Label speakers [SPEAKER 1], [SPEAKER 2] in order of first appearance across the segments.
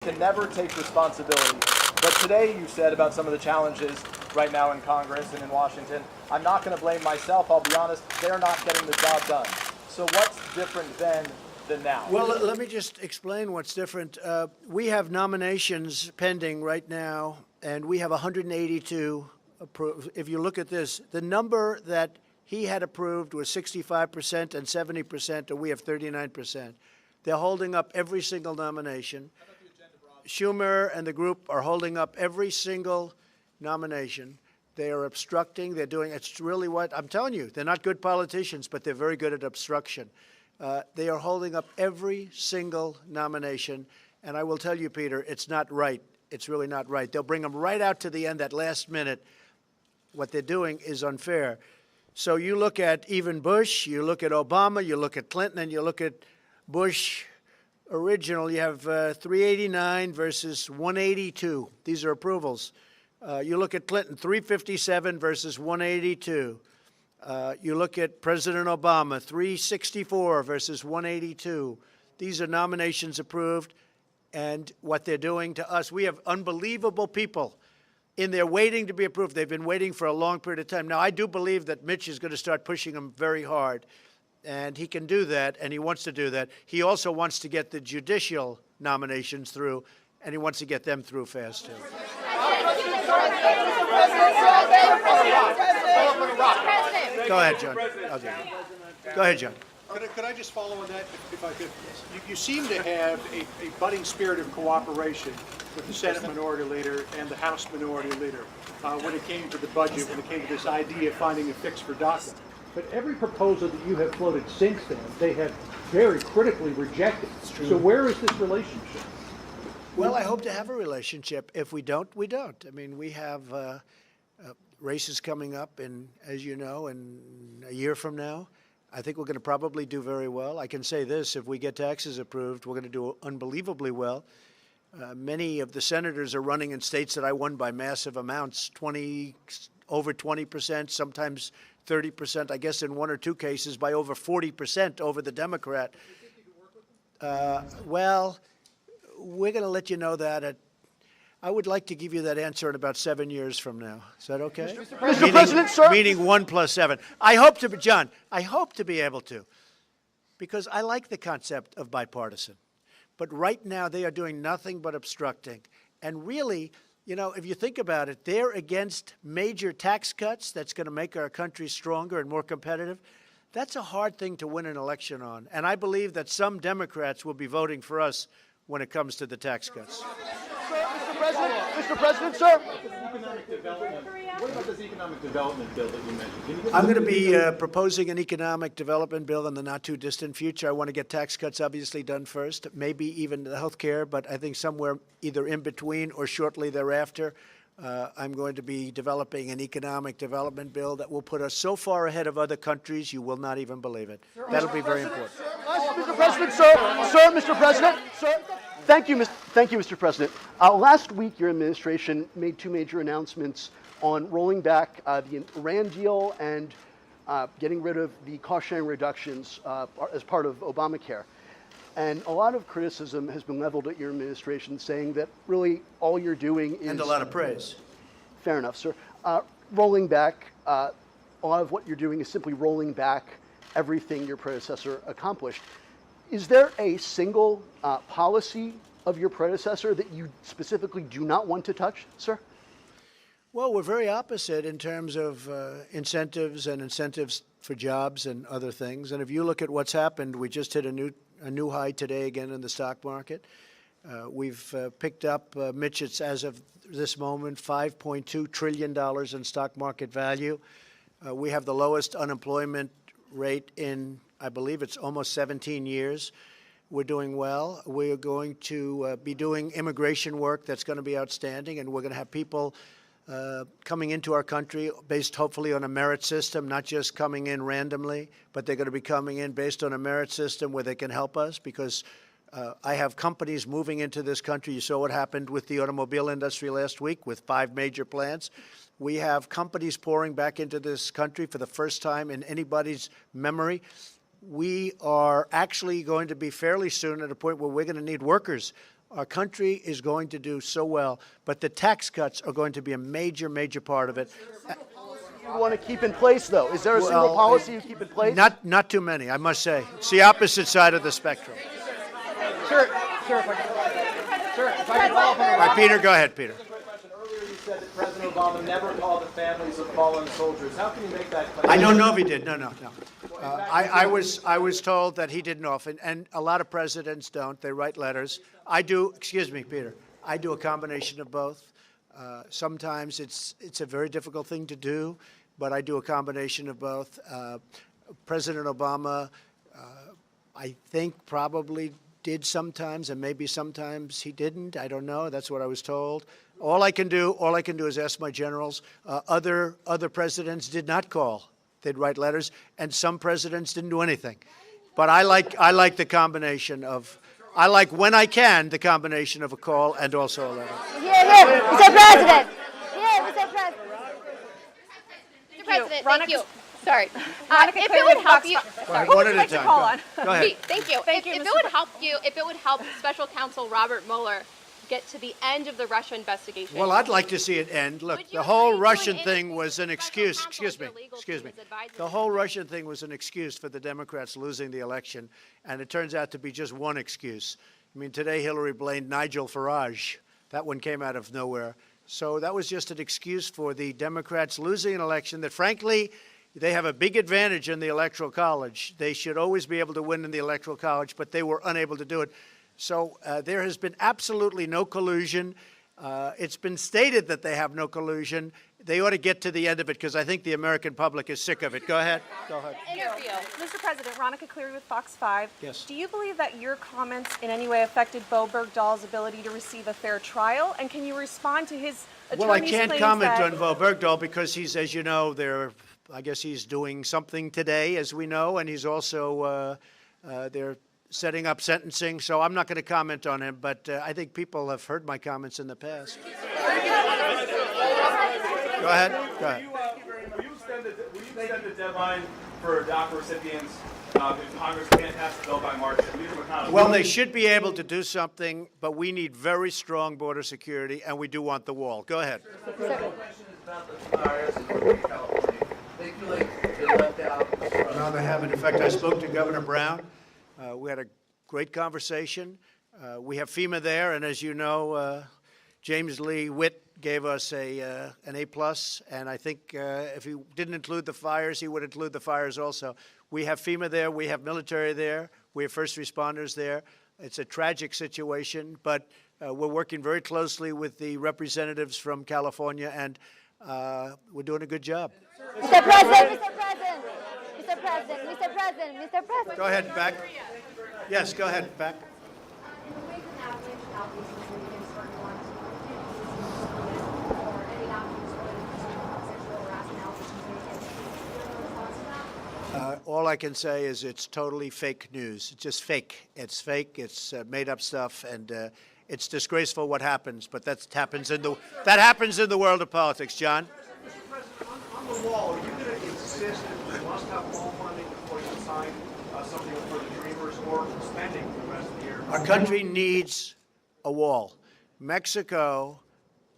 [SPEAKER 1] can never take responsibility. But today you said about some of the challenges right now in Congress and in Washington, I'm not going to blame myself. I'll be honest, they're not getting the job done. So what's different then than now?
[SPEAKER 2] Well, let me just explain what's different. We have nominations pending right now, and we have 182 approved. If you look at this, the number that he had approved was 65% and 70%, and we have 39%. They're holding up every single nomination. Schumer and the group are holding up every single nomination. They are obstructing. They're doing, it's really what, I'm telling you, they're not good politicians, but they're very good at obstruction. They are holding up every single nomination. And I will tell you, Peter, it's not right. It's really not right. They'll bring them right out to the end, that last minute. What they're doing is unfair. So you look at even Bush, you look at Obama, you look at Clinton, and you look at Bush original, you have 389 versus 182. These are approvals. You look at Clinton, 357 versus 182. You look at President Obama, 364 versus 182. These are nominations approved, and what they're doing to us, we have unbelievable people in there waiting to be approved. They've been waiting for a long period of time. Now, I do believe that Mitch is going to start pushing them very hard. And he can do that, and he wants to do that. He also wants to get the judicial nominations through, and he wants to get them through fast, too. Go ahead, John. Go ahead, John.
[SPEAKER 3] Could I just follow on that, if I could? You seem to have a budding spirit of cooperation with the Senate Minority Leader and the House Minority Leader when it came to the budget, when it came to this idea of finding a fix for DACA. But every proposal that you have floated since then, they have very critically rejected. So where is this relationship?
[SPEAKER 2] Well, I hope to have a relationship. If we don't, we don't. I mean, we have races coming up, as you know, in a year from now. I think we're going to probably do very well. I can say this, if we get taxes approved, we're going to do unbelievably well. Many of the senators are running in states that I won by massive amounts, over 20%, sometimes 30%, I guess in one or two cases, by over 40% over the Democrat. Well, we're going to let you know that. I would like to give you that answer in about 7 years from now. Is that okay?
[SPEAKER 1] Mr. President, sir.
[SPEAKER 2] Meaning 1 + 7. I hope to be, John, I hope to be able to, because I like the concept of bipartisan. But right now, they are doing nothing but obstructing. And really, you know, if you think about it, they're against major tax cuts that's going to make our country stronger and more competitive. That's a hard thing to win an election on. And I believe that some Democrats will be voting for us when it comes to the tax cuts.
[SPEAKER 1] Mr. President, sir.
[SPEAKER 4] What about this economic development bill that you mentioned?
[SPEAKER 2] I'm going to be proposing an economic development bill in the not-too-distant future. I want to get tax cuts obviously done first, maybe even the health care, but I think somewhere either in between or shortly thereafter, I'm going to be developing an economic development bill that will put us so far ahead of other countries, you will not even believe it. That'll be very important.
[SPEAKER 5] Mr. President, sir, Mr. President, sir. Thank you, Mr. President. Last week, your administration made two major announcements on rolling back the Iran deal and getting rid of the cost-sharing reductions as part of Obamacare. And a lot of criticism has been leveled at your administration, saying that really all you're doing is—
[SPEAKER 2] And a lot of praise.
[SPEAKER 5] Fair enough, sir. Rolling back, a lot of what you're doing is simply rolling back everything your predecessor accomplished. Is there a single policy of your predecessor that you specifically do not want to touch, sir?
[SPEAKER 2] Well, we're very opposite in terms of incentives and incentives for jobs and other things. And if you look at what's happened, we just hit a new high today again in the stock market. We've picked up, Mitch, it's as of this moment, $5.2 trillion in stock market value. We have the lowest unemployment rate in, I believe it's almost 17 years. We're doing well. We're going to be doing immigration work that's going to be outstanding, and we're going to have people coming into our country based hopefully on a merit system, not just coming in randomly, but they're going to be coming in based on a merit system where they can help us, because I have companies moving into this country. You saw what happened with the automobile industry last week with 5 major plants. We have companies pouring back into this country for the first time in anybody's memory. We are actually going to be fairly soon at a point where we're going to need workers Our country is going to do so well, but the tax cuts are going to be a major, major part of it.
[SPEAKER 5] You want to keep in place, though? Is there a single policy you keep in place?
[SPEAKER 2] Not too many, I must say. It's the opposite side of the spectrum.
[SPEAKER 5] Sir, if I could follow up on
[SPEAKER 2] All right, Peter, go ahead, Peter.
[SPEAKER 1] Earlier you said that President Obama never called the families of fallen soldiers. How can you make that claim?
[SPEAKER 2] I don't know if he did. No. I was told that he didn't often, and a lot of presidents don't. They write letters. I do. Excuse me, Peter. I do a combination of both. Sometimes it's a very difficult thing to do, but I do a combination of both. President Obama, I think, probably did sometimes, and maybe sometimes he didn't. I don't know. That's what I was told. All I can do is ask my generals. Other presidents did not call. They'd write letters, and some presidents didn't do anything. But I like the combination of, I like when I can the combination of a call and also a letter.
[SPEAKER 6] Here, Mr. President. Here, Mr. President.
[SPEAKER 7] Mr. President, thank you. Sorry. If it would help you,
[SPEAKER 2] One at a time. Go ahead.
[SPEAKER 7] thank you. If it would help Special Counsel Robert Mueller get to the end of the Russia investigation.
[SPEAKER 2] Well, I'd like to see it end. Look,
[SPEAKER 7] Would you
[SPEAKER 2] the whole
[SPEAKER 7] agree to
[SPEAKER 2] Russian
[SPEAKER 7] an
[SPEAKER 2] thing was an
[SPEAKER 7] special
[SPEAKER 2] excuse.
[SPEAKER 7] counsel
[SPEAKER 2] Excuse me.
[SPEAKER 7] for legal
[SPEAKER 2] Excuse me.
[SPEAKER 7] fees advising
[SPEAKER 2] The whole Russian thing was an excuse for the Democrats losing the election, and it turns out to be just one excuse. I mean, today Hillary blamed Nigel Farage. That one came out of nowhere. So that was just an excuse for the Democrats losing an election that, frankly, they have a big advantage in the Electoral College. They should always be able to win in the Electoral College, but they were unable to do it. So there has been absolutely no collusion. It's been stated that they have no collusion. They ought to get to the end of it because I think the American public is sick of it. Go ahead.
[SPEAKER 7] interview.
[SPEAKER 8] Mr. President, Ronica Cleary with Fox 5.
[SPEAKER 2] Yes.
[SPEAKER 8] Do you believe that your comments in any way affected Bo Bergdahl's ability to receive a fair trial? And can you respond to his attorney's
[SPEAKER 2] Well, I can't
[SPEAKER 8] claims
[SPEAKER 2] comment
[SPEAKER 8] that-
[SPEAKER 2] on Bo Bergdahl because he's, as you know, I guess he's doing something today, as we know, and he's also they're setting up sentencing. So I'm not going to comment on him, but I think people have heard my comments in the past. Go ahead. Go ahead.
[SPEAKER 4] Will you extend the deadline for DACA recipients if Congress can't pass the bill by March? Mitch McConnell.
[SPEAKER 2] Well, they should be able to do something, but we need very strong border security, and we do want the wall. Go ahead.
[SPEAKER 9] The question is about the fires in California. They feel like they're left out.
[SPEAKER 2] No, they haven't. In fact, I spoke to Governor Brown. We had a great conversation. We have FEMA there, and as you know, James Lee Witt gave us an A+, and I think if he didn't include the fires, he would include the fires also. We have FEMA there. We have military there. We have first responders there. It's a tragic situation, but we're working very closely with the representatives from California, and we're doing a good job.
[SPEAKER 6] Mr. President, Mr. President, Mr. President, Mr. President, Mr. President.
[SPEAKER 2] Go ahead, back. Yes, go ahead, back. All I can say is it's totally fake news. It's just fake. It's fake. It's made up stuff, and it's disgraceful what happens. But that happens in the world of politics. John.
[SPEAKER 3] Mr. President, on the wall, are you going to insist that we must have wall funding before you sign something for the Dreamers or spending for the rest of the year?
[SPEAKER 2] Our country needs a wall. Mexico,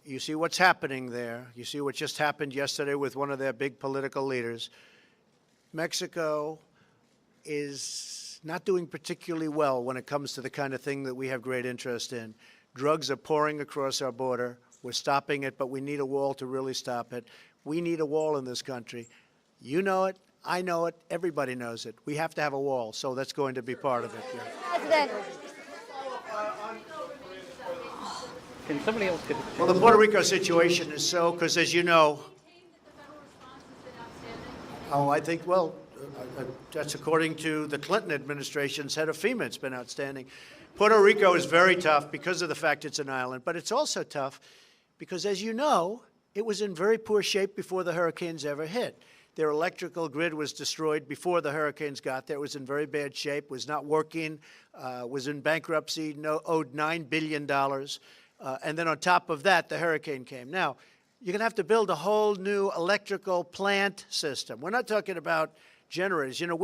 [SPEAKER 2] you see what's happening there. You see what just happened yesterday with one of their big political leaders. Mexico is not doing particularly well when it comes to the kind of thing that we have great interest in. Drugs are pouring across our border. We're stopping it, but we need a wall to really stop it. We need a wall in this country. You know it. I know it. Everybody knows it. We have to have a wall, so that's going to be part of it. Yeah.
[SPEAKER 6] President.
[SPEAKER 9] Can somebody else get
[SPEAKER 2] Well, the Puerto Rico situation is so, because as you know, I think, that's according to the Clinton administration's head of FEMA. It's been outstanding. Puerto Rico is very tough because of the fact it's an island, but it's also tough because, as you know, it was in very poor shape before the hurricanes ever hit. Their electrical grid was destroyed before the hurricanes got there. It was in very bad shape, was not working, was in bankruptcy, owed $9 billion. And then on top of that, the hurricane came. Now, you're going to have to build a whole new electrical plant system. We're not talking about generators. You know,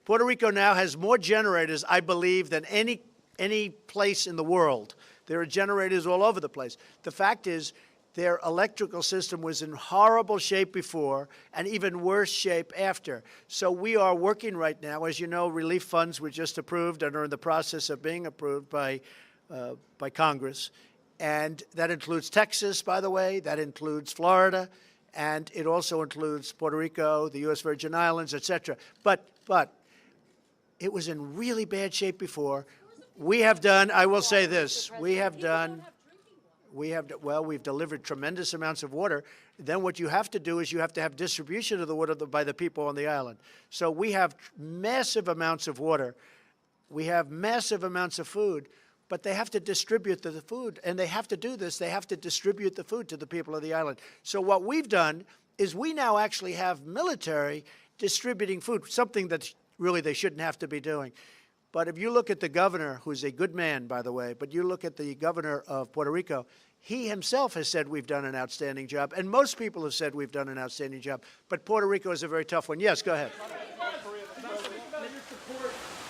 [SPEAKER 2] Puerto Rico now has more generators, I believe, than any place in the world. There are generators all over the place. The fact is, their electrical system was in horrible shape before and even worse shape after. So we are working right now. As you know, relief funds were just approved and are in the process of being approved by Congress. And that includes Texas, by the way. That includes Florida. And it also includes Puerto Rico, the U.S. Virgin Islands, et cetera. But it was in really bad shape before. We have done, I will say this, we've delivered tremendous amounts of water. Then what you have to do is you have to have distribution of the water by the people on the island. So we have massive amounts of water. We have massive amounts of food, but they have to distribute the food. And they have to do this. They have to distribute the food to the people of the island. So what we've done is we now actually have military distributing food, something that really they shouldn't have to be doing. But if you look at the governor, who's a good man, by the way, but you look at the governor of Puerto Rico, he himself has said we've done an outstanding job, and most people have said we've done an outstanding job. But Puerto Rico is a very tough one. Yes, go ahead.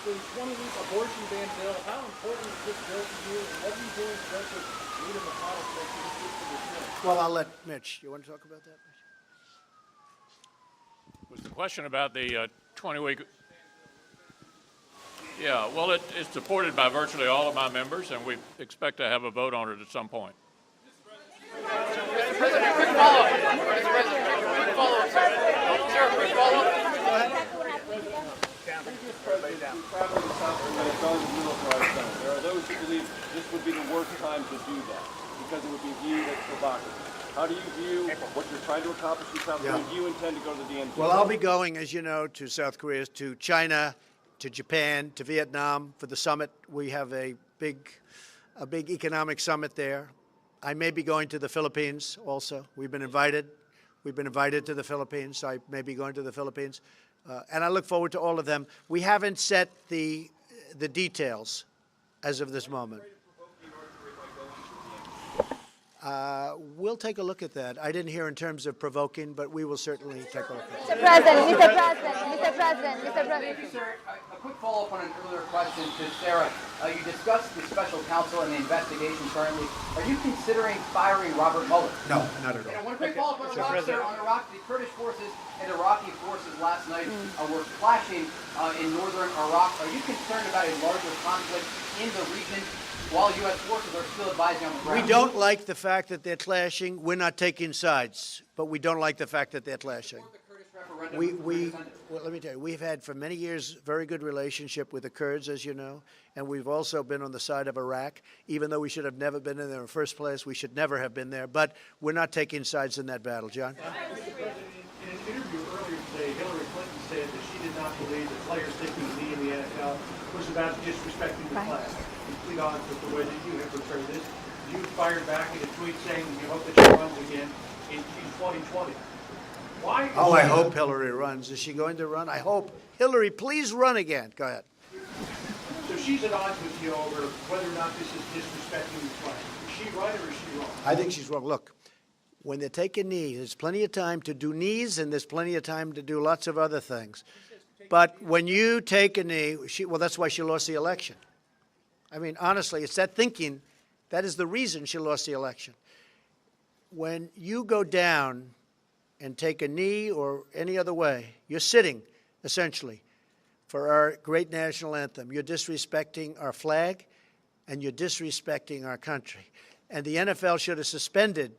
[SPEAKER 10] The 20-week abortion ban bill, how important is this bill to you, and what are you doing in terms of Mitch McConnell to make this to the bill?
[SPEAKER 2] Well, I'll let Mitch. You want to talk about that, Mitch?
[SPEAKER 11] Was the question about the 20-week? Yeah, well, it's supported by virtually all of my members, and we expect to have a vote on it at some point.
[SPEAKER 10] There are those who believe this would be the worst time to do that because it would be viewed as provocative. How do you view what you're trying to accomplish in South Korea? Do you intend to go to the DNC?
[SPEAKER 2] Well, I'll be going, as you know, to South Korea, to China, to Japan, to Vietnam for the summit. We have a big economic summit there. I may be going to the Philippines also. We've been invited. We've been invited to the Philippines, so I may be going to the Philippines. And I look forward to all of them. We haven't set the details as of this moment. We'll take a look at that. I didn't hear in terms of provoking, but we will certainly take a look at that.
[SPEAKER 6] Mr. President.
[SPEAKER 9] Sir, a quick follow-up on an earlier question to Sarah. You discussed the special counsel and the investigation currently. Are you considering firing Robert Mueller?
[SPEAKER 2] No, not at all.
[SPEAKER 9] And one quick follow-up on Iraq, sir. On Iraq, the Kurdish forces and Iraqi forces last night were clashing in northern Iraq. Are you concerned about a larger conflict in the region while U.S. forces are still advising on the ground?
[SPEAKER 2] We don't like the fact that they're clashing. We're not taking sides, but we don't like the fact that they're clashing. Well, let me tell you, we've had for many years very good relationship with the Kurds, as you know, and we've also been on the side of Iraq. Even though we should have never been in there in the first place, we should never have been there. But we're not taking sides in that battle, John.
[SPEAKER 3] In an interview earlier today, Hillary Clinton said that she did not believe that players taking a knee in the NFL was about disrespecting the flag. Complete odds with the way that you have portrayed this. You fired back in a tweet saying you hope that she runs again in 2020. Why?
[SPEAKER 2] Oh, I hope Hillary runs. Is she going to run? I hope. Hillary, please run again. Go ahead.
[SPEAKER 3] So she's at odds with you over whether or not this is disrespecting the flag. Is she right or is she wrong?
[SPEAKER 2] I think she's wrong. Look, when they take a knee, there's plenty of time to do knees, and there's plenty of time to do lots of other things. But when you take a knee, well, that's why she lost the election. I mean, honestly, it's that thinking. That is the reason she lost the election. When you go down and take a knee or any other way, you're sitting, essentially, for our great national anthem. You're disrespecting our flag, and you're disrespecting our country. And the NFL should have suspended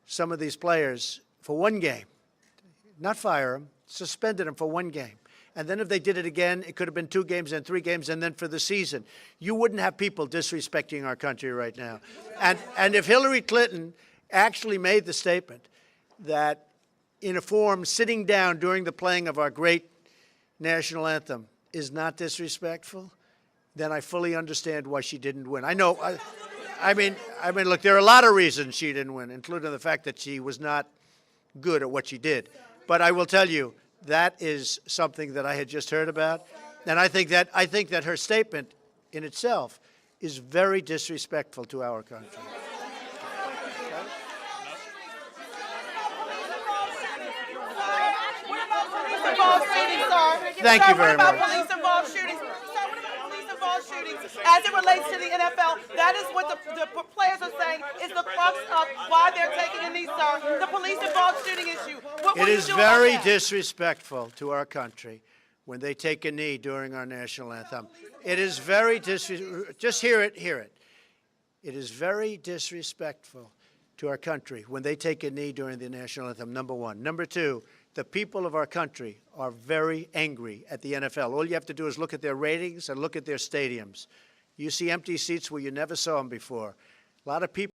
[SPEAKER 2] some of these players for one game. Not fire them, suspended them for one game. And then if they did it again, it could have been 2 games and 3 games, and then for the season. You wouldn't have people disrespecting our country right now. And if Hillary Clinton actually made the statement that in a form sitting down during the playing of our great national anthem is not disrespectful, then I fully understand why she didn't win. I know, I mean, look, there are a lot of reasons she didn't win, including the fact that she was not good at what she did. But I will tell you, that is something that I had just heard about, and I think that her statement in itself is very disrespectful to our country.
[SPEAKER 12] Police-involved shootings, sir.
[SPEAKER 2] Thank you very much.
[SPEAKER 12] Police-involved shootings. Sir, what about police-involved shootings as it relates to the NFL. That is what the players are saying is the crux of why they're taking a knee, sir. The police involved shooting issue. What will
[SPEAKER 2] It
[SPEAKER 12] you
[SPEAKER 2] is
[SPEAKER 12] do about
[SPEAKER 2] very
[SPEAKER 12] that?
[SPEAKER 2] disrespectful to our country when they take a knee during our national anthem. It is very just hear it. It is very disrespectful to our country when they take a knee during the national anthem, number one. Number two, the people of our country are very angry at the NFL. All you have to do is look at their ratings and look at their stadiums. You see empty seats where you never saw them before. A lot of people